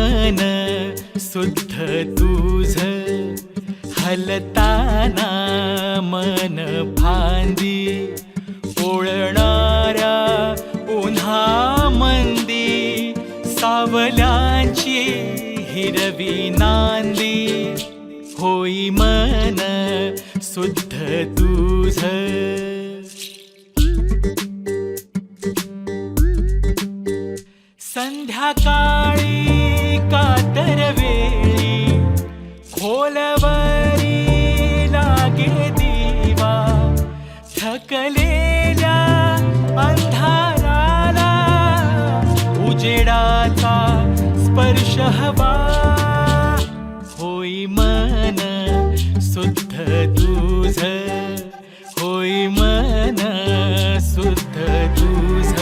मन शुद्ध तुझ हलताना मन फांदी ओळणाऱ्या उन्हा मंदी सावल्यांची हिरवी नांदी होई मन शुद्ध तुझ. संध्याकाळी कातर वेळी खोलवरी लागे दिवा थकलेल्या अंधाराला उजेडाचा स्पर्श हवा होई मन शुद्ध तुझ होई मन शुद्ध तुझ.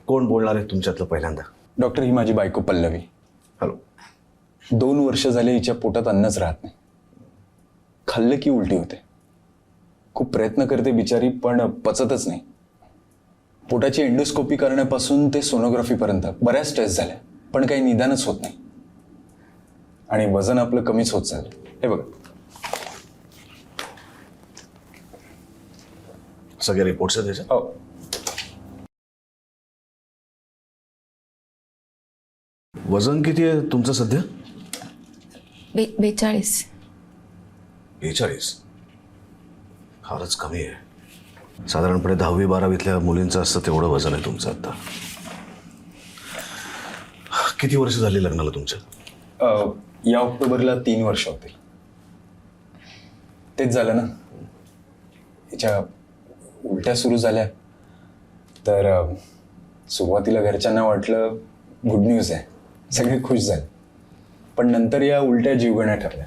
कोण बोलणार आहे तुमच्यातलं पहिल्यांदा? डॉक्टर, ही माझी बायको पल्लवी. हॅलो. 2 वर्ष झाले हिच्या पोटात अन्नच राहत नाही. खाल्लं की उलटी होते. खूप प्रयत्न करते बिचारी, पण पचतच नाही. पोटाची एंडोस्कोपी करण्यापासून ते सोनोग्राफीपर्यंत बऱ्याच टेस्ट झाल्या, पण काही निदानच होत नाही. आणि वजन आपलं कमीच होत चाललं. हे बघा, सगळे रिपोर्ट्स आहेत त्याचे? हो. वजन किती आहे तुमचं सध्या? 42. 42? फारच कमी आहे. साधारणपणे 10वी-12वीतल्या मुलींचं असतं तेवढं वजन आहे तुमचं आता. किती वर्ष झाली लग्नाला तुमच्या? या ऑक्टोबरला 3 वर्ष होतील. तेच झालं ना, हिच्या उलट्या सुरू झाल्या. तर सुरुवातीला घरच्यांना वाटलं गुड न्यूज आहे, सगळे खुश झाले. पण नंतर या उलट्या जीवघेण्या ठरल्या.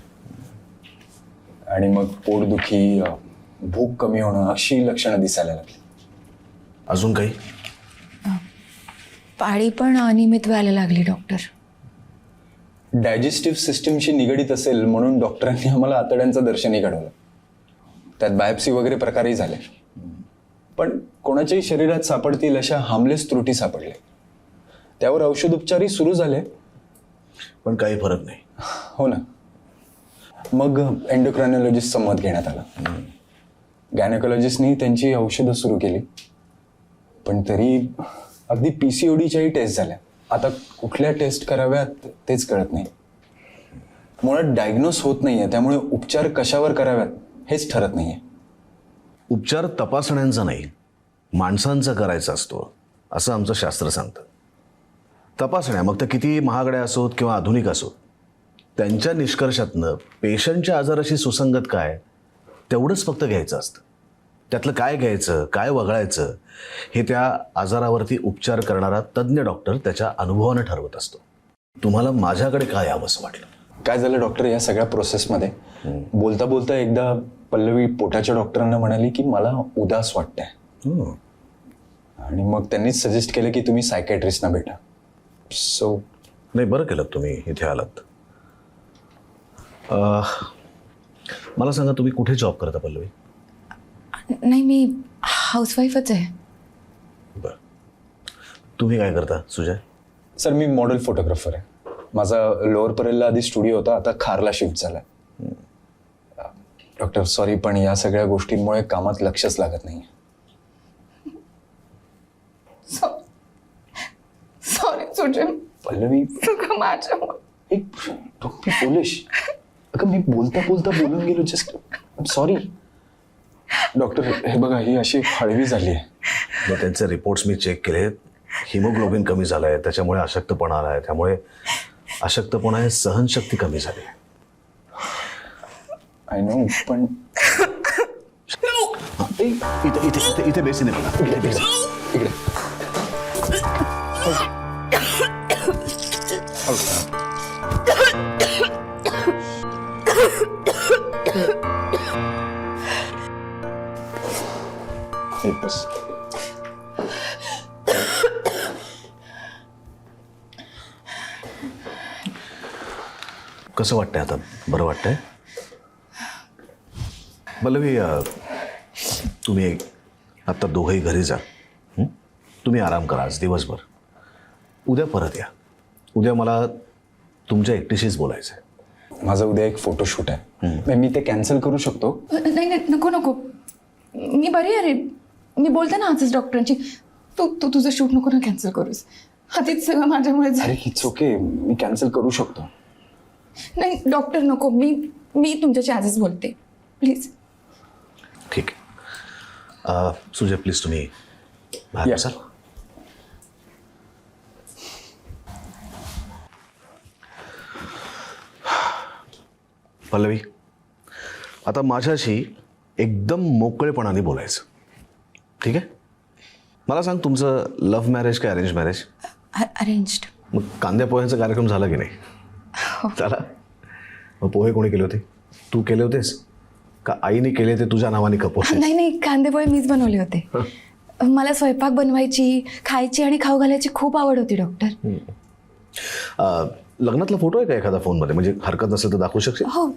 आणि मग पोटदुखी, भूक कमी होणं अशी लक्षणं दिसायला लागली. अजून काही? पाळी पण अनियमित व्हायला लागली डॉक्टर. डायजेस्टिव्ह सिस्टीमशी निगडीत असेल म्हणून डॉक्टरांनी आम्हाला आतड्यांचं दर्शनही घडवलं. त्यात बायोप्सी वगैरे प्रकारही झाले. पण कोणाच्याही शरीरात सापडतील अशा हार्मलेस त्रुटी सापडल्या. त्यावर औषधोपचारही सुरू झाले, पण काही फरक नाही. हो ना. मग एंडोक्रायनॉलॉजिस्टचं मत घेण्यात आलं. गायनेकोलॉजिस्टनी त्यांची औषधं सुरू केली. पण तरी अगदी PCODच्याही टेस्ट झाल्या. आता कुठल्या टेस्ट कराव्यात तेच कळत नाही. मुळात डायग्नोस होत नाहीये, त्यामुळे उपचार कशावर कराव्यात हेच ठरत नाहीये. उपचार तपासण्यांचा नाही, माणसांचा करायचा असतो असं आमचं शास्त्र सांगतं. तपासण्या मग त्या किती महागड्या असोत किंवा आधुनिक असोत, त्यांच्या निष्कर्षातनं पेशंटच्या आजाराशी सुसंगत काय तेवढंच फक्त घ्यायचं असतं. त्यातलं काय घ्यायचं, काय वगळायचं हे त्या आजारावरती उपचार करणारा तज्ज्ञ डॉक्टर त्याच्या अनुभवानं ठरवत असतो. तुम्हाला माझ्याकडे काय यावं असं वाटलं? काय झालं डॉक्टर, या सगळ्या प्रोसेसमध्ये बोलता बोलता एकदा पल्लवी पोटाच्या डॉक्टरांना म्हणाली की मला उदास वाटतंय. आणि मग त्यांनीच सजेस्ट केलं की तुम्ही सायकॅट्रिस्टना भेटा. सो नाही, बरं केलं तुम्ही इथे आलात. मला सांगा, तुम्ही कुठे जॉब करता पल्लवी? नाही, मी हाऊसवाईफच आहे. बरं. तुम्ही काय करता सुजय? सर, मी मॉडेल फोटोग्राफर आहे. माझा लोअर परेलला आधी स्टुडिओ होता, आता खारला शिफ्ट झाला. डॉक्टर सॉरी, पण या सगळ्या गोष्टींमुळे कामात लक्षच लागत नाही. सॉरी सुजय. पल्लवी, माझ्यामुळे. Doctor Polish. अगं, मी बोलता बोलता बोलून गेलो. Just sorry. डॉक्टर, हे बघा, ही अशी हळवी झाली आहे. मग त्यांचे रिपोर्ट्स मी चेक केले. हिमोग्लोबिन कमी झालं आहे, त्याच्यामुळे अशक्तपणा आला आहे. त्यामुळे अशक्तपणा हे सहनशक्ती कमी झाली आहे. आय नो, पण इथे इथे इथे इथे बेसिन आहे बघा. इथे बेसिन. इकडे. बस. कसं वाटतंय आता? बरं वाटतंय? पल्लवी तुम्ही आत्ता दोघंही घरी जा. तुम्ही आराम करा आज दिवसभर. उद्या परत या. उद्या मला तुमच्या एकटीशीच बोलायचं आहे. माझं उद्या एक फोटोशूट आहे. मी ते कॅन्सल करू शकतो? नाही नाही नको नको, मी बरी आहे रे. मी बोलते ना आजच डॉक्टरांची. तू तू तुझं शूट नको ना कॅन्सल करूस. आधीच सगळं माझ्यामुळे अरे झालं. इट्स ओके, मी कॅन्सल करू शकतो. नाही डॉक्टर नको, मी तुमच्याशी आजच बोलते प्लीज. ठीक आहे. सुजय प्लीज तुम्ही बाहेर या. बसाल. पल्लवी आता माझ्याशी एकदम मोकळेपणाने बोलायचं. ठीक आहे. मला सांग तुमचं लव्ह मॅरेज काय अरेंज मॅरेज? अरेंज्ड. मग कांद्या पोह्यांचा कार्यक्रम झाला की नाही? झाला. मग पोहे कोणी केले होते? तू केले होतेस का आईने केले ते तुझ्या नावाने कपोस? नाही नाही कांदेपोळे मीच बनवले होते. मला स्वयंपाक बनवायची, खायची आणि खाऊ घालायची खूप आवड होती डॉक्टर. लग्नातला फोटो आहे का एखादा फोनमध्ये? म्हणजे हरकत नसेल तर दाखवू शकशील? हो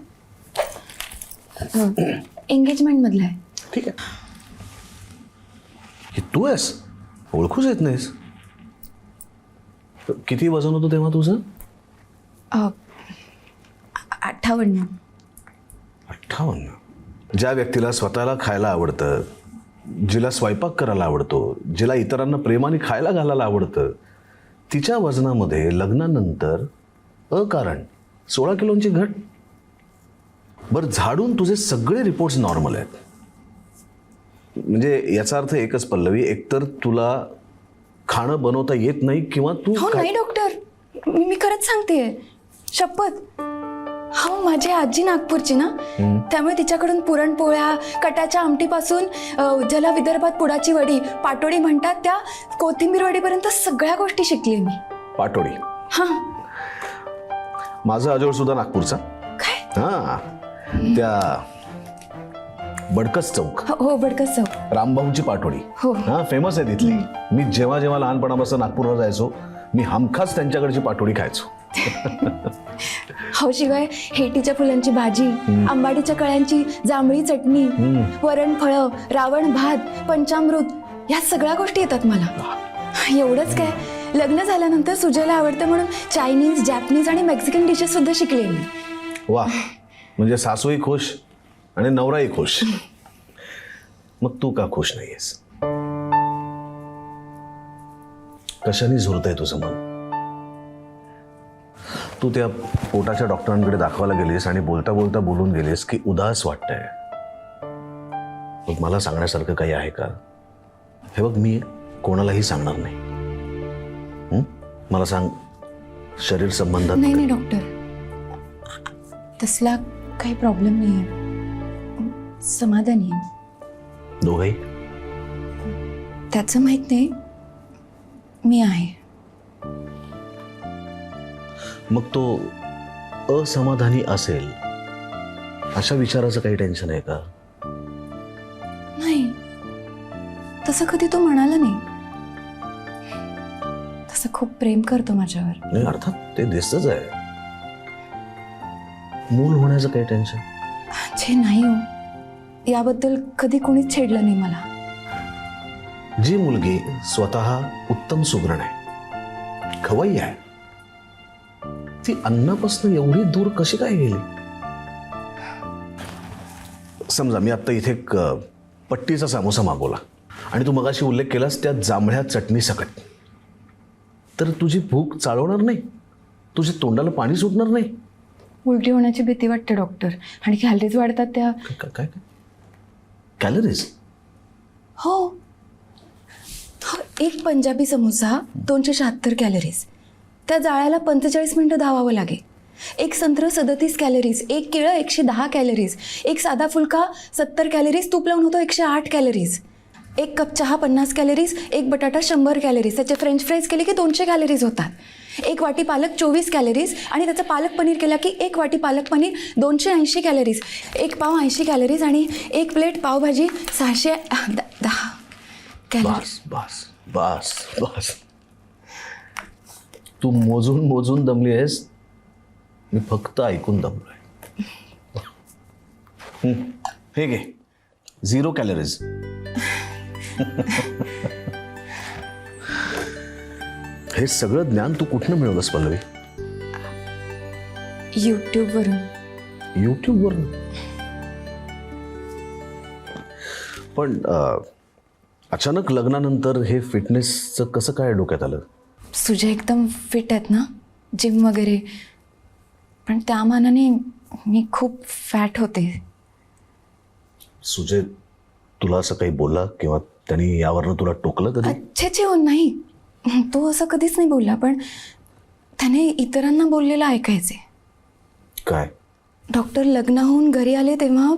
एंगेजमेंट मधला आहे. ठीक आहे. हे तू आहेस? ओळखूच येत नाहीस. किती वजन होतं तेव्हा तुझं? 58. 58. ज्या व्यक्तीला स्वतःला खायला आवडतं, जिला स्वयंपाक करायला आवडतो, जिला इतरांना प्रेमाने खायला घालायला आवडतं, तिच्या वजनामध्ये लग्नानंतर अकारण 16 किलोची घट. बरं झाडून तुझे सगळे रिपोर्ट्स नॉर्मल आहेत. म्हणजे याचा अर्थ एकच पल्लवी, एकतर तुला खाणं बनवता येत नाही किंवा तू हो नाही डॉक्टर, मी खरंच सांगतेय शपथ. हो माझी आजी नागपूरची ना, त्यामुळे तिच्याकडून पुरणपोळ्या, कटाच्या आमटीपासून ज्याला विदर्भात पुडाची वडी, पाटोडी म्हणतात, त्या कोथिंबीर वडीपर्यंत सगळ्या गोष्टी शिकली मी. पाटोडी? हां. माझा आजोळ सुद्धा नागपूरचा. काय? हां त्या बडकस चौक. हो बडकस चौक. रामभाऊची पाटोडी. हो. हां फेमस आहे तिथली. मी जेव्हा जेव्हा लहानपणापासून नागपूरला जायचो, मी हमखास त्यांच्याकडची पाटोडी खायचो. हो शिवाय हेटीच्या फुलांची भाजी, आंबाडीच्या कळ्यांची जांभळी चटणी, वरण फळं, रावण भात, पंचामृत या सगळ्या गोष्टी येतात मला. एवढंच काय, लग्न झाल्यानंतर सुजयला आवडतं म्हणून चायनीज, जॅपनीज आणि मेक्सिकन डिशेस सुद्धा शिकले मी. वा, म्हणजे सासूही खुश आणि नवराही खुश. मग तू का खुश नाहीयेस? कशाने झुरतंय तुझं मन? तू त्या पोटाच्या डॉक्टरांकडे दाखवायला गेलीस आणि बोलता बोलता बोलून गेलीस की उदास वाटतंय. मग मला सांगण्यासारखं काही आहे का? हे बघ, मी कोणालाही सांगणार नाही. मला सांग, शरीर संबंधात नाही नाही डॉक्टर, तसला काही प्रॉब्लेम नाही आहे. समाधानी आहे. दोघंही? त्याचं माहित नाही, मी आहे. मग तो असमाधानी असेल अशा विचाराचं काही टेन्शन आहे का? नाही, तसं कधी तो म्हणाला नाही. तसं खूप प्रेम करतो माझ्यावर. नाही अर्थात ते दिसतच आहे. मूल होण्याचं काही टेन्शन? जे नाही हो, याबद्दल कधी कोणीच छेडलं नाही मला. जी मुलगी स्वतः उत्तम सुगरण आहे, खवय्यी आहे, ती अन्नापासून एवढी दूर कशी काय गेली? समजा मी आता इथे एक पट्टीचा सामोसा मागवला आणि तू मगाशी उल्लेख केलास त्या जांभळ्या चटणी सकट, तर तुझी भूक चालवणार नाही? तुझ्या तोंडाला पाणी सुटणार नाही? उलटी होण्याची भीती वाटते डॉक्टर, आणि कॅलरीज वाढतात त्या. काय कॅलरीज? हो, एक पंजाबी समोसा 276 कॅलरीज, त्या जाळ्याला 45 मिनिटं धावावं लागेल. एक संत्र 37 कॅलरीज, एक केळं 110 कॅलरीज, एक साधा फुलका 70 कॅलरीज, तूप लावून होतो 108 कॅलरीज, एक कप चहा 50 कॅलरीज, एक बटाटा 100 कॅलरीज, त्याचे फ्रेंच फ्राईज केले की 200 कॅलरीज होतात. एक वाटी पालक 24 कॅलरीज, आणि त्याचं पालक पनीर केला की एक वाटी पालक पनीर 280 कॅलरीज, एक पाव 80 कॅलरीज, आणि एक प्लेट पावभाजी 610 कॅलरीज. बस बस बस बस. तू मोजून मोजून दमली आहेस, मी फक्त ऐकून दमलोय. हे घे 0 कॅलरीज. हे सगळं ज्ञान तू कुठनं मिळवलंस पल्लवी? यूट्यूबवरून. यूट्यूबवरून? पण अचानक लग्नानंतर हे फिटनेसचं कसं काय डोक्यात आलं? सुजय एकदम फिट आहेत ना, जिम वगैरे, पण त्या मानाने मी खूप फॅट होते. सुजय तुला असं काही बोलला किंवा त्यांनी यावरनं तुला टोकलं कधी? अच्छे हो नाही, तो असं कधीच नाही बोलला, पण त्याने इतरांना बोललेलं ऐकायचे. काय? डॉक्टर लग्नाहून घरी आले तेव्हा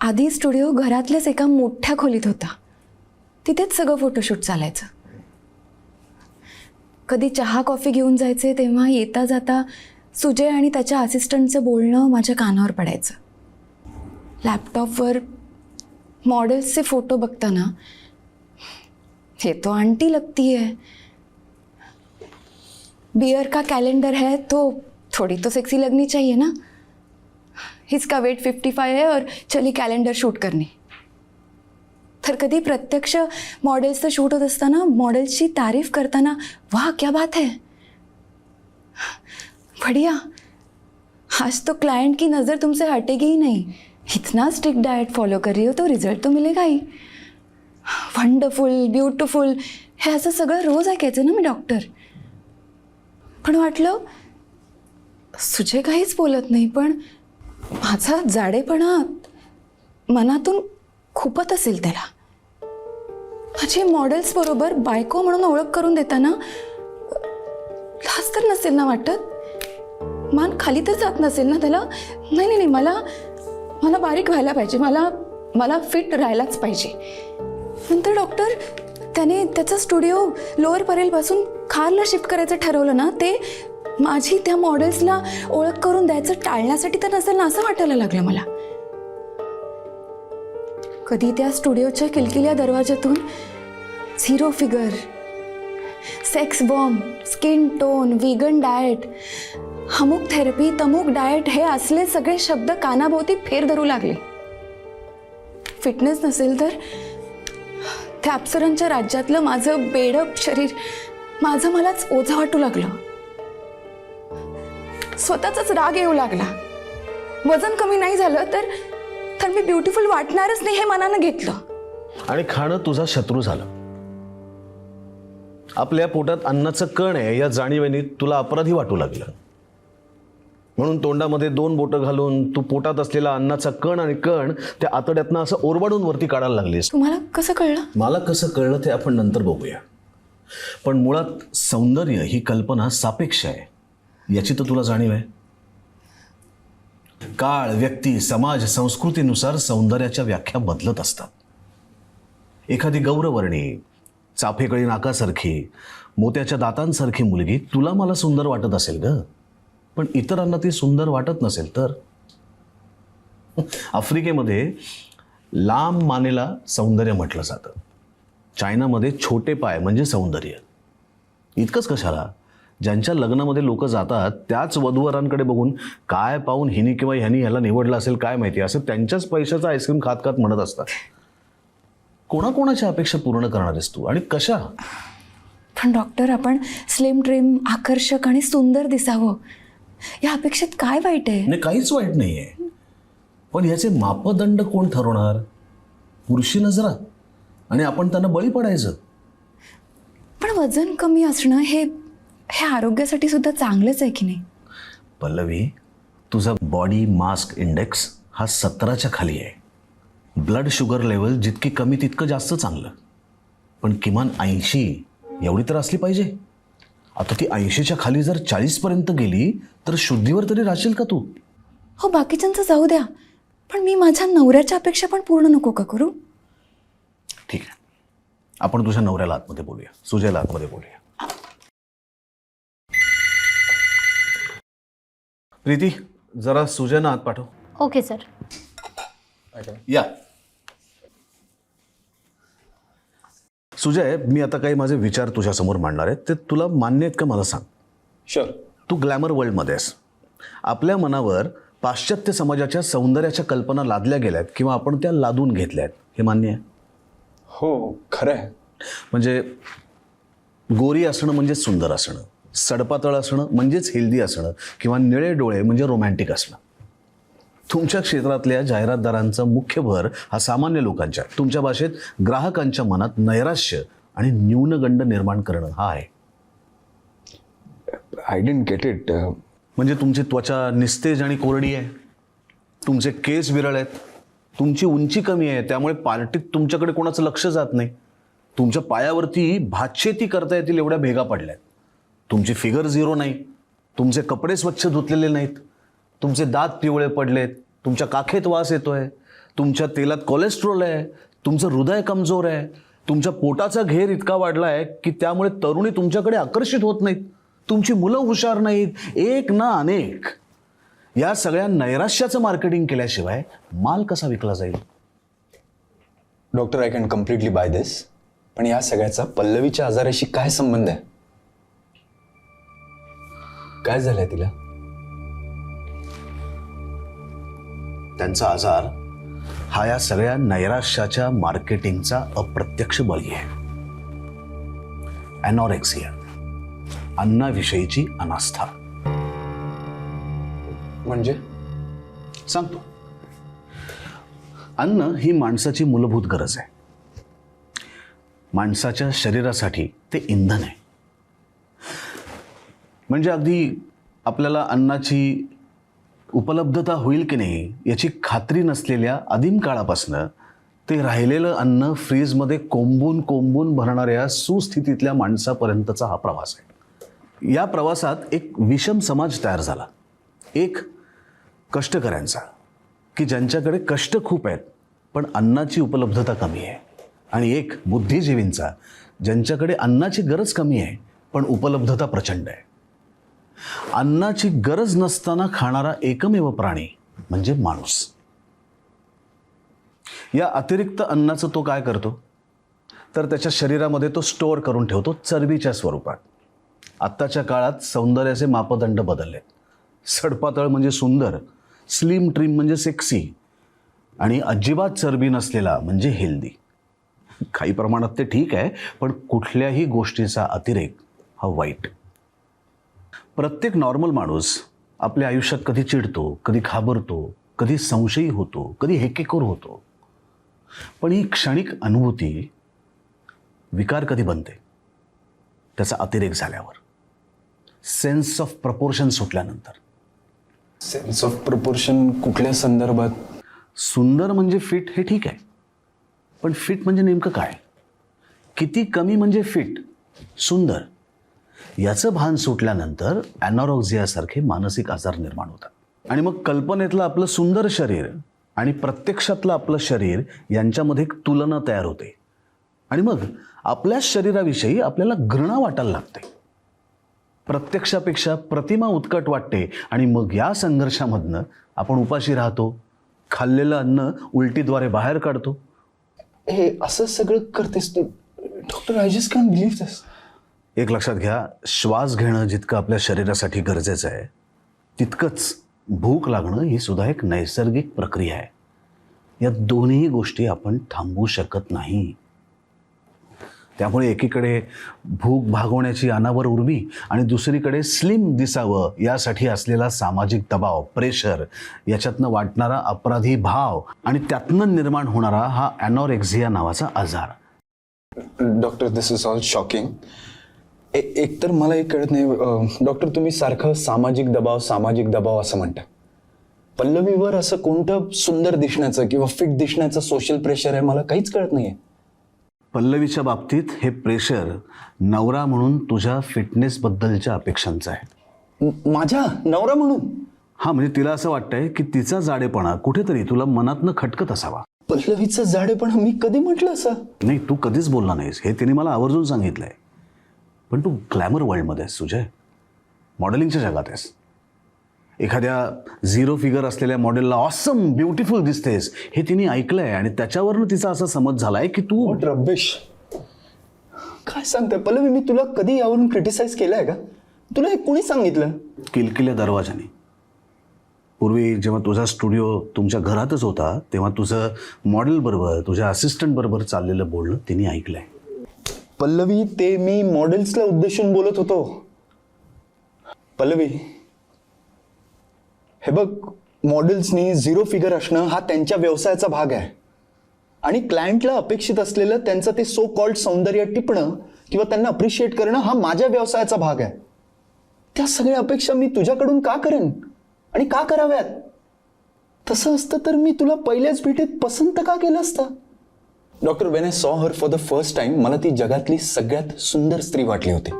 आधी स्टुडिओ घरातल्याच एका मोठ्या खोलीत होता. तिथेच सगळं फोटोशूट चालायचं. कधी चहा कॉफी घेऊन जायचे तेव्हा येता जाता सुजय आणि त्याच्या असिस्टंटचं बोलणं माझ्या कानावर पडायचं. लॅपटॉपवर मॉडेल्सचे फोटो बघताना हे तो आंटी लगती है, बियर का कैलेंडर है तो थोड़ी तो सेक्सी लगनी चाहिए ना, इसका वेट 55 है और चली कैलेंडर शूट करने. तर कधी प्रत्यक्ष मॉडेल्सचं शूट होत असताना मॉडेल्सची तारीफ करताना वाह क्या बात है, बढ़िया, आज तो क्लाइंट की नज़र तुमसे हटेगी ही नहीं, इतना स्ट्रिक्ट डाइट फॉलो कर रही हो तो रिझल्ट तो मिलेगा ही, वंडरफुल, ब्युटिफुल, हे असं सगळं रोज ऐकायचं ना मी डॉक्टर. पण वाटलं सुजय काहीच बोलत नाही, पण माझा जाडेपणा मनातून खूपच असेल त्याला. माझी मॉडेल्स बरोबर बायको म्हणून ओळख करून देताना लाज तर नसेल ना वाटत, मान खाली तर जात नसेल ना त्याला. नाही नाही नाही, मला बारीक व्हायला पाहिजे, मला फिट राहायलाच पाहिजे. नंतर डॉक्टर त्याने त्याचा स्टुडिओ लोअर परेलपासून खारला शिफ्ट करायचं ठरवलं ना, ते माझी त्या मॉडेल्सला ओळख करून द्यायचं टाळण्यासाठी तर नसेल ना असं वाटायला लागलं मला. कधी त्या स्टुडिओच्या किलकिल्या दरवाजातून 0 figure, sex bomb, skin tone, vegan diet, अमुक थेरपी, तमुक डाएट, हे असले सगळे शब्द कानाभोवती फेर धरू लागले. फिटनेस नसेल तर त्या अप्सरांच्या राज्यातलं माझं बेडप शरीर माझं मलाच ओझं वाटू लागलं. स्वतःचाच राग येऊ लागला. वजन कमी नाही झालं तर मी ब्युटिफुल वाटणारच नाही हे मनानं घेतलं. आणि खाणं तुझा शत्रू झालं. आपल्या पोटात अन्नाचं कण आहे या जाणीवेने तुला अपराधी वाटू लागलं. म्हणून तोंडामध्ये 2 बोटं घालून तू पोटात असलेला अन्नाचा कण आणि कण त्या आतड्यातनं असं ओरबाडून वरती काढायला लागलीस. तुम्हाला कसं कळलं? मला कसं कळलं ते आपण नंतर बघूया. पण मुळात सौंदर्य ही कल्पना सापेक्ष आहे याची तर तुला जाणीव आहे. काळ, व्यक्ती, समाज, संस्कृतीनुसार सौंदर्याच्या व्याख्या बदलत असतात. एखादी गौरवर्णी, चाफेकळी नाकासारखी, मोत्याच्या दातांसारखी मुलगी तुला मला सुंदर वाटत असेल ग, पण इतरांना ती सुंदर वाटत नसेल तर. आफ्रिकेमध्ये लांब मानेला सौंदर्य म्हटलं जातं. चायनामध्ये छोटे पाय म्हणजे सौंदर्य. इतकंच कशाला, ज्यांच्या लग्नामध्ये लोक जातात त्याच वधूवरांकडे बघून काय पाहून हिनी किंवा ह्यानी ह्याला निवडलं असेल काय माहिती, असं त्यांच्याच पैशाचा आईस्क्रीम खात खात म्हणत असतात. कोणाकोणाच्या अपेक्षा पूर्ण करणार आहेस तू आणि कशा? पण डॉक्टर, आपण स्लिम ट्रिम, आकर्षक आणि सुंदर दिसावं या अपेक्षेत काय वाईट आहे? नाही, काहीच वाईट नाही आहे. पण याचे मापदंड कोण ठरवणार? पुरुषी नजरा, आणि आपण त्यांना बळी पडायचं. पण वजन कमी असणं हे आरोग्यासाठी सुद्धा चांगलंच आहे की नाही? पल्लवी, तुझा बॉडी मास इंडेक्स हा 17च्या खाली आहे. ब्लड शुगर लेवल जितकी कमी तितकं जास्त चांगलं, पण किमान 80 एवढी तर असली पाहिजे. आता ती 80च्या खाली जर 40पर्यंत गेली तर शुद्धीवर तरी राहशील का तू? हो, बाकीच्यांचं जाऊ द्या, पण मी माझ्या नवऱ्याच्या अपेक्षा पण पूर्ण नको का करू? ठीक आहे, आपण तुझ्या नवऱ्याला आतमध्ये बोलूया, सुजयला आतमध्ये बोलूया. प्रीती, जरा सुजयना आत पाठव. Okay sir. या. सुजय, मी आता काही माझे विचार तुझ्यासमोर मांडणार आहेत, ते तुला मान्य आहेत का मला सांग. शुअर. तू ग्लॅमर वर्ल्डमध्ये आहेस. आपल्या मनावर पाश्चात्य समाजाच्या सौंदर्याच्या कल्पना लादल्या गेल्यात किंवा आपण त्या लादून घेतल्यात, हे मान्य आहे? हो, खरं आहे. म्हणजे गोरी असणं म्हणजे सुंदर असणं, सडपातळ असणं म्हणजेच हेल्दी असणं, किंवा निळे डोळे म्हणजे रोमॅन्टिक असणं. तुमच्या क्षेत्रातल्या जाहिरातदारांचा मुख्य भर हा सामान्य लोकांच्या, तुमच्या भाषेत ग्राहकांच्या मनात नैराश्य आणि न्यूनगंड निर्माण करणं हा आहे. I didn't get it. म्हणजे तुमची त्वचा निस्तेज आणि कोरडी आहे, तुमचे केस विरळ आहेत, तुमची उंची कमी आहे, त्यामुळे पार्टीत तुमच्याकडे कोणाचं लक्ष जात नाही, तुमच्या पायावरती भातशेती करता येतील एवढ्या भेगा पडल्यात, तुमची फिगर झिरो नाही, तुमचे कपडे स्वच्छ धुतलेले नाहीत, तुमचे दात पिवळे पडलेत, तुमच्या काखेत वास येतोय, तुमच्या तेलात कोलेस्ट्रॉल आहे, तुमचं हृदय कमजोर आहे, तुमच्या पोटाचा घेर इतका वाढला आहे की त्यामुळे तरुणी तुमच्याकडे आकर्षित होत नाहीत, तुमची मुलं हुशार नाहीत, एक ना अनेक. या सगळ्या नैराश्याचं मार्केटिंग केल्याशिवाय माल कसा विकला जाईल? Doctor, I can completely buy this. पण या सगळ्याचा पल्लवीच्या आजाराशी काय संबंध आहे? काय झालंय तिला? त्यांचा आजार हा या सगळ्या नैराश्याच्या मार्केटिंगचा अप्रत्यक्ष बळी आहे. ॲनॉरेक्सिया, अन्नाविषयीची अनास्था. म्हणजे? सांगतो. अन्न ही माणसाची मूलभूत गरज आहे. माणसाच्या शरीरासाठी ते इंधन आहे. म्हणजे अगदी आपल्याला अन्नाची उपलब्धता होईल की नाही याची खात्री नसलेल्या आदिम काळापासनं ते राहिलेलं अन्न फ्रीजमध्ये कोंबून कोंबून भरणाऱ्या सुस्थितीतल्या माणसापर्यंतचा हा प्रवास आहे. या प्रवासात एक विषम समाज तयार झाला. एक कष्टकऱ्यांचा, की ज्यांच्याकडे कष्ट खूप आहेत पण अन्नाची उपलब्धता कमी आहे, आणि एक बुद्धिजीवींचा, ज्यांच्याकडे अन्नाची गरज कमी आहे पण उपलब्धता प्रचंड आहे. अन्नाची गरज नसताना खाणारा एकमेव प्राणी म्हणजे माणूस. या अतिरिक्त अन्नाचं तो काय करतो तर त्याच्या शरीरामध्ये तो स्टोअर करून ठेवतो चरबीच्या स्वरूपात. आत्ताच्या काळात सौंदर्याचे मापदंड बदललेत. सडपातळ म्हणजे सुंदर, स्लिम ट्रिम म्हणजे सेक्सी, आणि अजिबात चरबी नसलेला म्हणजे हेल्दी. काही प्रमाणात ते ठीक आहे, पण कुठल्याही गोष्टीचा अतिरेक हा वाईट. प्रत्येक नॉर्मल माणूस आपल्या आयुष्यात कधी चिडतो, कधी घाबरतो, कधी संशयी होतो, कधी हेकेखोर होतो. पण ही क्षणिक अनुभूती विकार कधी बनते? त्याचा अतिरेक झाल्यावर, सेन्स ऑफ प्रपोर्शन सुटल्यानंतर. सेन्स ऑफ प्रपोर्शन कुठल्या संदर्भात? सुंदर म्हणजे फिट हे ठीक आहे, पण फिट म्हणजे नेमकं काय? किती कमी म्हणजे फिट, सुंदर? याचं भान सुटल्यानंतर ॲनॉरेक्सियासारखे मानसिक आजार निर्माण होतात. आणि मग कल्पनेतलं आपलं सुंदर शरीर आणि प्रत्यक्षातलं आपलं शरीर यांच्यामध्ये एक तुलना तयार होते, आणि मग आपल्या शरीराविषयी आपल्याला घृणा वाटायला लागते. प्रत्यक्षापेक्षा प्रतिमा उत्कट वाटते, आणि मग या संघर्षामधनं आपण उपाशी राहतो, खाल्लेलं अन्न उलटीद्वारे बाहेर काढतो. हे असं सगळं करतेस तू doctor? I just can believe this. एक लक्षात घ्या, श्वास घेणं जितकं आपल्या शरीरासाठी गरजेचं आहे तितकंच भूक लागणं ही सुद्धा एक नैसर्गिक प्रक्रिया आहे. या दोन्ही गोष्टी आपण थांबवू शकत नाही. त्यामुळे एकीकडे भूक भागवण्याची अनावर उर्मी, आणि दुसरीकडे स्लिम दिसावं यासाठी असलेला सामाजिक दबाव, प्रेशर, याच्यातनं वाटणारा अपराधी भाव, आणि त्यातनं निर्माण होणारा हा ॲनॉरेक्सिया नावाचा आजार. Doctor, this is all shocking. एकतर मला एक कळत नाही डॉक्टर, तुम्ही सारखं सामाजिक दबाव असं म्हणता. पल्लवीवर असं कोणतं सुंदर दिसण्याचं किंवा फिट दिसण्याचं सोशल प्रेशर आहे मला काहीच कळत नाहीये. पल्लवीच्या बाबतीत हे प्रेशर नवरा म्हणून तुझ्या फिटनेसबद्दलच्या अपेक्षांचं आहे. माझ्या नवरा म्हणून? हां, म्हणजे तिला असं वाटतंय की तिचा जाडेपणा कुठेतरी तुला मनातनं खटकत असावा. पल्लवीचं जाडेपणा मी कधी म्हटलं असं? नाही, तू कधीच बोलला नाहीस, हे तिने मला आवर्जून सांगितलंय. पण तू ग्लॅमर वर्ल्डमध्ये आहेस, सुजय, मॉडेलिंगच्या जगात आहेस. एखाद्या झिरो फिगर असलेल्या मॉडेलला ऑसम ब्युटिफुल दिसतेस हे तिने ऐकलंय, आणि त्याच्यावरनं तिचा असा समज झालाय की तू रब्बिश. काय सांगताय पल्लवी? मी तुला कधी यावरून क्रिटिसाइज केलंय का? तुला हे कोणी सांगितलं? किलकिल्या दरवाजाने. पूर्वी जेव्हा तुझा स्टुडिओ तुमच्या घरातच होता तेव्हा तुझं मॉडेलबरोबर तुझ्या असिस्टंटबरोबर चाललेलं बोलणं तिने ऐकलं आहे. पल्लवी, ते मी मॉडेल्सला उद्देशून बोलत होतो. पल्लवी, हे बघ, मॉडेल्सनी 0 फिगर असणं हा त्यांच्या व्यवसायाचा भाग आहे आणि क्लायंटला अपेक्षित असलेलं त्यांचं ते सो कॉल्ड सौंदर्य टिपणं किंवा त्यांना अप्रिशिएट करणं हा माझ्या व्यवसायाचा भाग आहे. त्या सगळ्या अपेक्षा मी तुझ्याकडून का करेन आणि का कराव्यात? तसं असतं तर मी तुला पहिल्याच भेटीत पसंत का केलं असतं? Doctor, when I saw her for the first time मला ती जगातली सगळ्यात सुंदर स्त्री वाटली होती.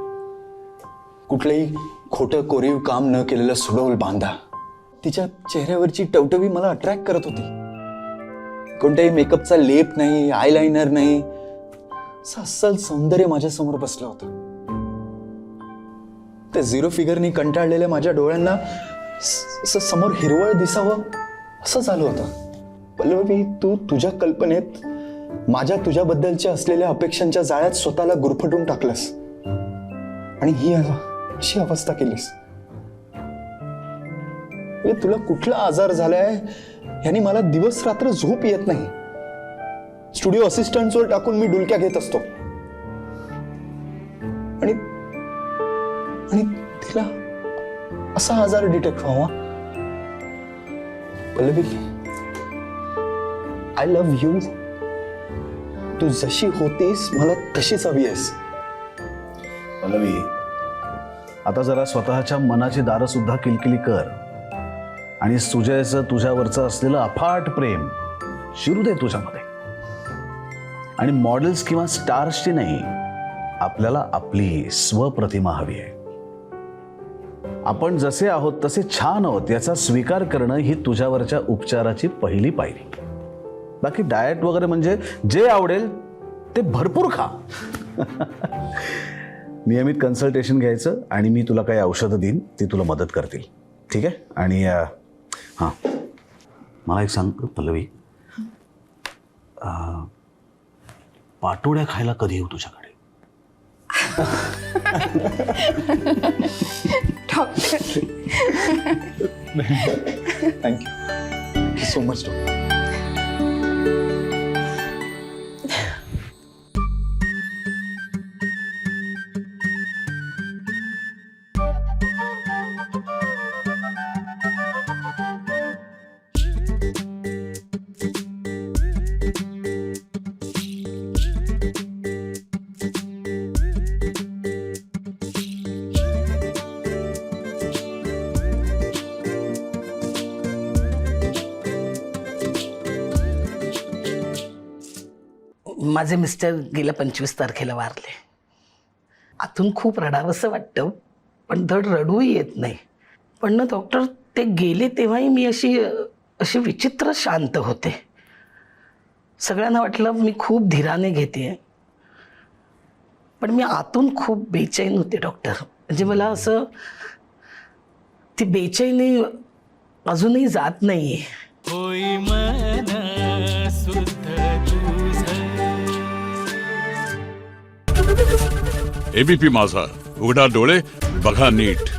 कुठलंही खोटं कोरीव काम न केलेलं सुडौल बांधा, तिच्या चेहऱ्यावरची टवटवी मला अट्रॅक्ट करत होती. कोणत्याही मेकअपचा लेप नाही, आयलाइनर नाही, असं अस्सल सौंदर्य माझ्यासमोर बसलं होतं. ते 0 फिगरनी कंटाळलेल्या माझ्या डोळ्यांना असं समोर हिरवळ दिसावं असं झालं होतं. पल्लवी, तू तुझ्या कल्पनेत माझ्या तुझ्याबद्दलच्या असलेल्या अपेक्षांच्या जाळ्यात स्वतःला गुरफटून टाकलंस आणि ही अशी अवस्था केलीस. तुला कुठला आजार झालाय यांनी मला दिवस रात्र झोप येत नाही. स्टुडिओ असिस्टंट्सवर टाकून मी डुलक्या घेत असतो आणि तिला असा आजार डिटेक्ट व्हावा. Pallavi, I love you. तू जशी होतीस मला तशीच हवी आहेस. पल्लवी, आता जरा स्वतःच्या मनाची दारं सुद्धा किलकिली कर आणि सुजयचं तुझ्यावरचं असलेलं अफाट प्रेम शिरू दे तुझ्यामध्ये. आणि मॉडेल्स किंवा स्टार्सची नाही, आपल्याला आपली स्वप्रतिमा हवी आहे. आपण जसे आहोत तसे छान आहोत याचा स्वीकार करणं ही तुझ्यावरच्या उपचाराची पहिली पायरी. बाकी डाएट वगैरे म्हणजे जे आवडेल ते भरपूर खा. नियमित कन्सल्टेशन घ्यायचं आणि मी तुला काही औषधं देईन, ती तुला मदत करतील. ठीक आहे? आणि हां, मला एक सांग पल्लवी, पाटोड्या खायला कधी येऊ तुझ्याकडे? Thank you so much doctor. माझे मिस्टर गेल्या 25 तारखेला वारले. आतून खूप रडावंसं वाटतं, पण धड रडूही येत नाही. पण ना डॉक्टर, ते गेले तेव्हाही मी अशी विचित्र शांत होते. सगळ्यांना वाटलं मी खूप धीराने घेते, पण मी आतून खूप बेचैन होते डॉक्टर. म्हणजे मला असं ती बेचैनी अजूनही जात नाही आहे. होई मन शुद्ध तुझ. एबीपी माझा, उघडा डोळे बघा नीट.